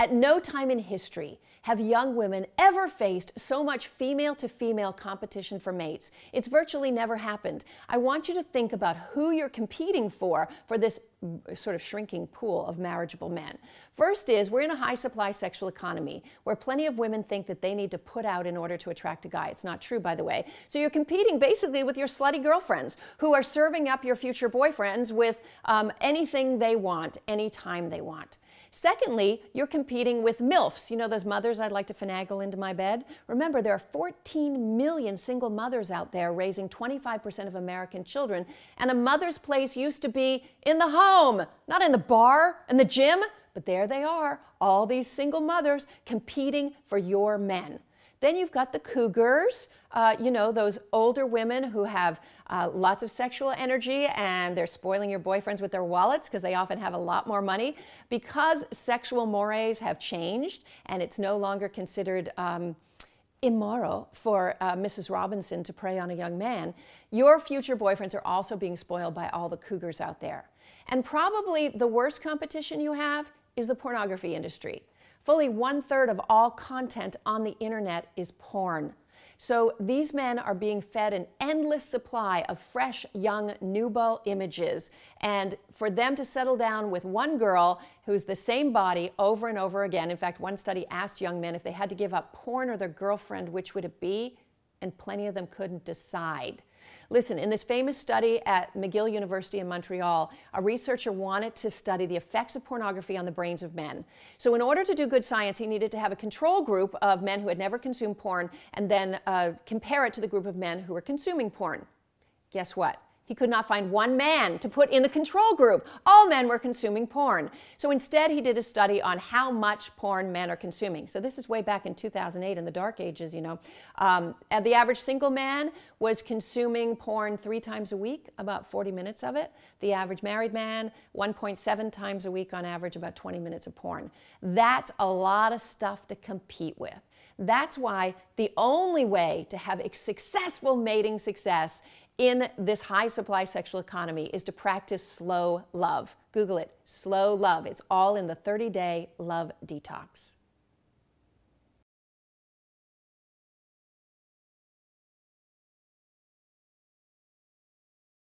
At no time in history have young women ever faced so much female-to-female competition for mates. It's virtually never happened. I want you to think about who you're competing for this sort of shrinking pool of marriageable men. First is, we're in a high-supply sexual economy where plenty of women think that they need to put out in order to attract a guy. It's not true, by the way. So you're competing basically with your slutty girlfriends who are serving up your future boyfriends with anything they want, anytime they want. Secondly, you're competing with MILFs. You know those mothers I'd like to finagle into my bed? Remember, there are 14 million single mothers out there raising 25% of American children, and a mother's place used to be in the home, not in the bar and the gym, but there they are, all these single mothers competing for your men. Then you've got the cougars, you know, those older women who have lots of sexual energy and they're spoiling your boyfriends with their wallets because they often have a lot more money. Because sexual mores have changed and it's no longer considered immoral for Mrs. Robinson to prey on a young man, your future boyfriends are also being spoiled by all the cougars out there. And probably the worst competition you have is the pornography industry. Fully 1/3 of all content on the internet is porn. So these men are being fed an endless supply of fresh, young, nubile images. And for them to settle down with one girl who's the same body over and over again, in fact, one study asked young men if they had to give up porn or their girlfriend, which would it be? And plenty of them couldn't decide. Listen, in this famous study at McGill University in Montreal, a researcher wanted to study the effects of pornography on the brains of men. So in order to do good science, he needed to have a control group of men who had never consumed porn and then compare it to the group of men who were consuming porn. Guess what? He could not find one man to put in the control group. All men were consuming porn. So instead, he did a study on how much porn men are consuming. So this is way back in 2008 in the dark ages, you know. The average single man was consuming porn 3 times a week, about 40 minutes of it. The average married man, 1.7 times a week on average, about 20 minutes of porn. That's a lot of stuff to compete with. That's why the only way to have a successful mating success in this high supply sexual economy is to practice slow love. Google it, slow love. It's all in the 30-day Love Detox.